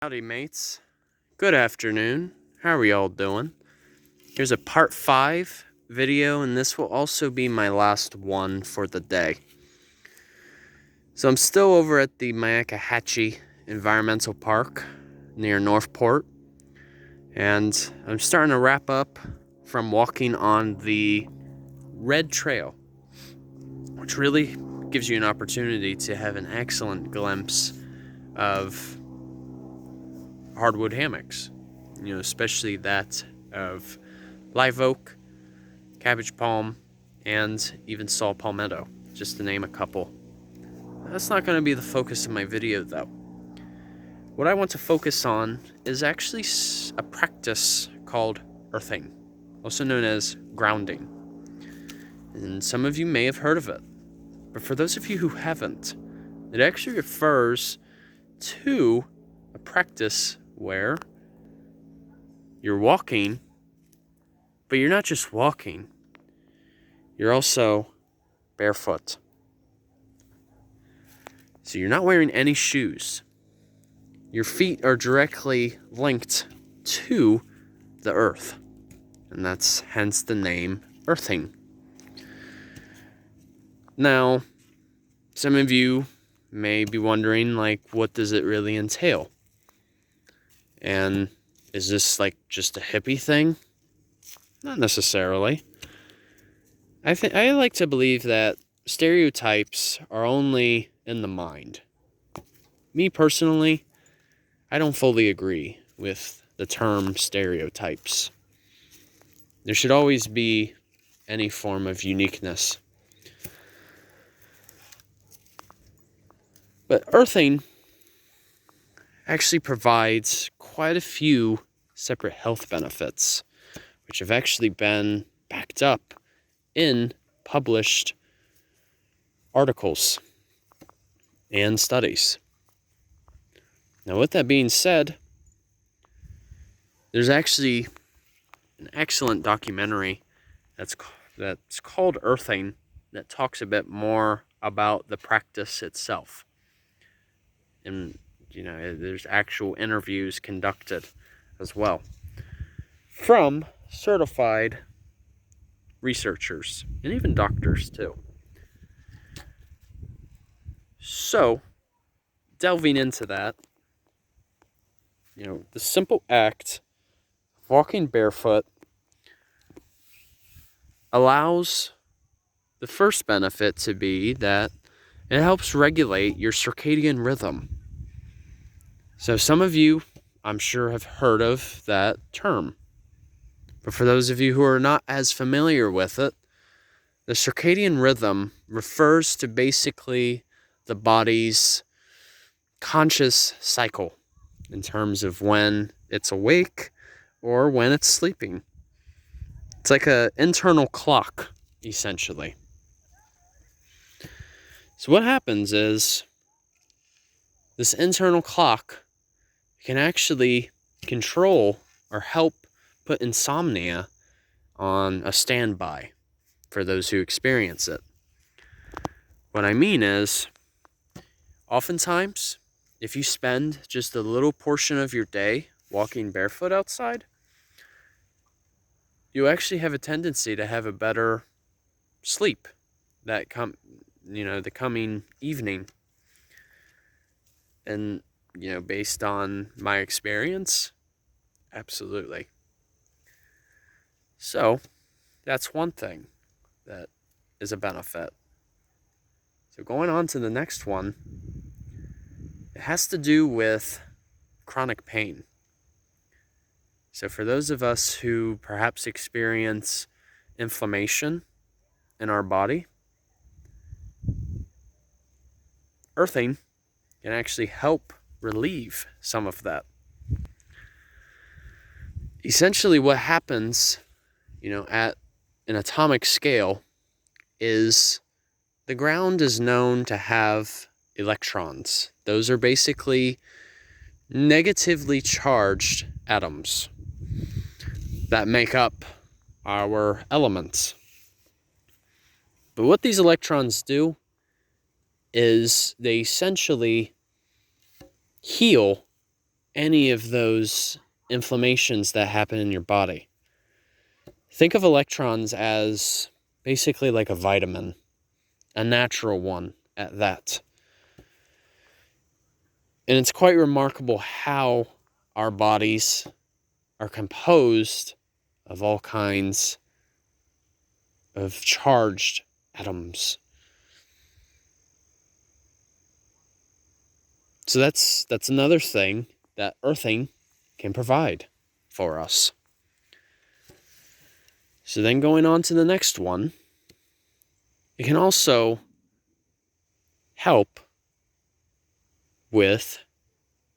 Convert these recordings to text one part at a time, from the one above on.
Howdy mates, good afternoon, how are we all doing? Here's a part 5 video, and this will also be my last one for the day. So I'm still over at the Myakkahatchee Environmental Park near Northport, and I'm starting to wrap up from walking on the Red Trail, which really gives you an opportunity to have an excellent glimpse of hardwood hammocks, especially that of live oak, cabbage palm, and even saw palmetto, just to name a couple. That's not going to be the focus of my video though. What I want to focus on is actually a practice called earthing, also known as grounding. And some of you may have heard of it, but for those of you who haven't, it actually refers to a practice where you're walking, but you're not just walking, you're also barefoot. So you're not wearing any shoes. Your feet are directly linked to the earth, and that's hence the name earthing. Now, some of you may be wondering, what does it really entail? And is this just a hippie thing? Not necessarily. I like to believe that stereotypes are only in the mind. Me personally, I don't fully agree with the term stereotypes. There should always be any form of uniqueness. But earthing actually provides quite a few separate health benefits, which have actually been backed up in published articles and studies. Now, with that being said, there's actually an excellent documentary that's called Earthing that talks a bit more about the practice itself. And, there's actual interviews conducted as well from certified researchers and even doctors too. So, delving into that, the simple act of walking barefoot allows the first benefit to be that it helps regulate your circadian rhythm. So some of you, I'm sure, have heard of that term. But for those of you who are not as familiar with it, the circadian rhythm refers to basically the body's conscious cycle in terms of when it's awake or when it's sleeping. It's like an internal clock, essentially. So what happens is this internal clock can actually control or help put insomnia on a standby for those who experience it. What I mean is, oftentimes, if you spend just a little portion of your day walking barefoot outside, you actually have a tendency to have a better sleep the coming evening. And, based on my experience, absolutely. So, that's one thing that is a benefit. So going on to the next one, it has to do with chronic pain. So for those of us who perhaps experience inflammation in our body, earthing can actually help relieve some of that. Essentially what happens, at an atomic scale is the ground is known to have electrons. Those are basically negatively charged atoms that make up our elements. But what these electrons do is they essentially heal any of those inflammations that happen in your body. Think of electrons as basically like a vitamin, a natural one at that. And it's quite remarkable how our bodies are composed of all kinds of charged atoms. So that's another thing that earthing can provide for us. So then going on to the next one, it can also help with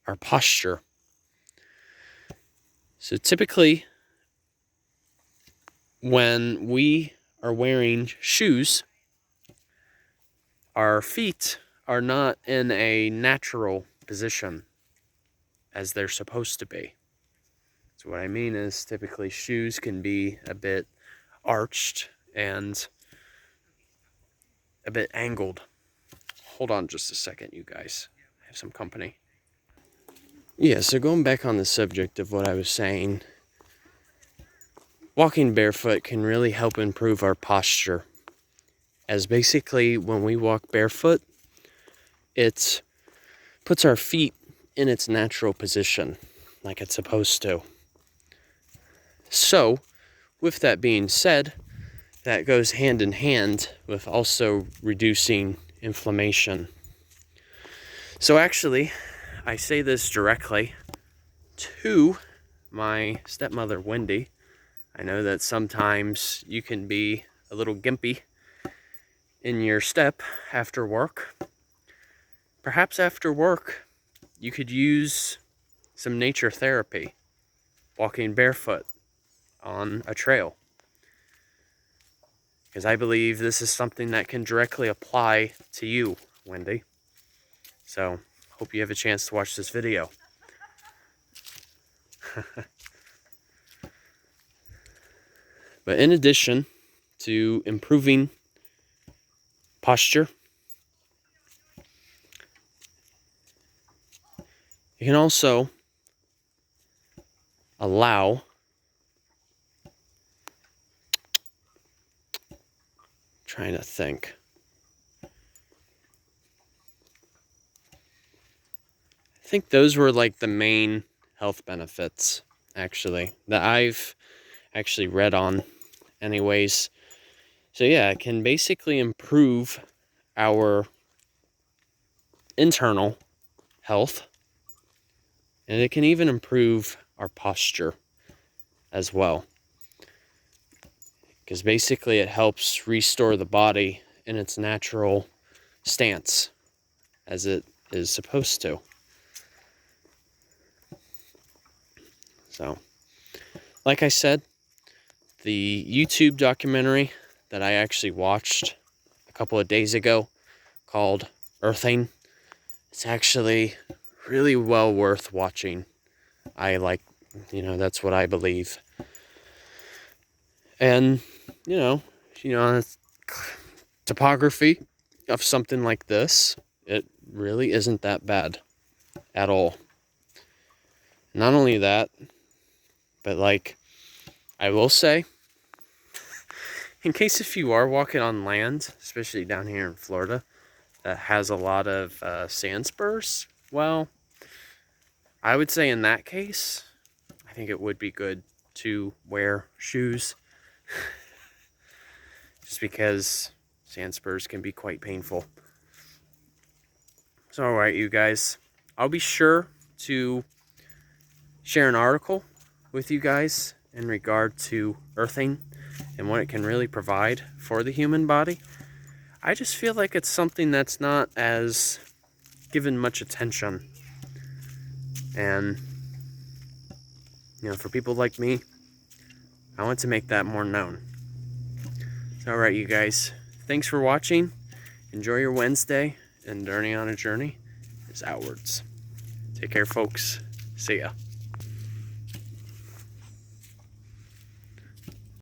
our posture. So typically, when we are wearing shoes, our feet are not in a natural position as they're supposed to be. So what I mean is typically shoes can be a bit arched and a bit angled. Hold on just a second, you guys. I have some company. Yeah, so going back on the subject of what I was saying, walking barefoot can really help improve our posture. As basically when we walk barefoot, it puts our feet in its natural position, like it's supposed to. So, with that being said, that goes hand in hand with also reducing inflammation. So actually, I say this directly to my stepmother, Wendy. I know that sometimes you can be a little gimpy in your step after work. Perhaps after work, you could use some nature therapy, walking barefoot on a trail. Because I believe this is something that can directly apply to you, Wendy. So, hope you have a chance to watch this video. But in addition to improving posture, you can also allow trying to think. I think those were like the main health benefits, actually, that I've actually read on anyways. So yeah, it can basically improve our internal health, and it can even improve our posture as well. Because basically it helps restore the body in its natural stance as it is supposed to. So, like I said, the YouTube documentary that I actually watched a couple of days ago called Earthing, it's actually really well worth watching. That's what I believe. And, topography of something like this, it really isn't that bad at all. Not only that, but I will say, in case if you are walking on land, especially down here in Florida, that has a lot of sand spurs, well, I would say in that case, I think it would be good to wear shoes. Just because sand spurs can be quite painful. So, alright, you guys, I'll be sure to share an article with you guys in regard to earthing and what it can really provide for the human body. I just feel like it's something that's not as given much attention. And, for people like me, I want to make that more known. So, alright, you guys, thanks for watching. Enjoy your Wednesday, and Journey on a Journey is outwards. Take care, folks. See ya.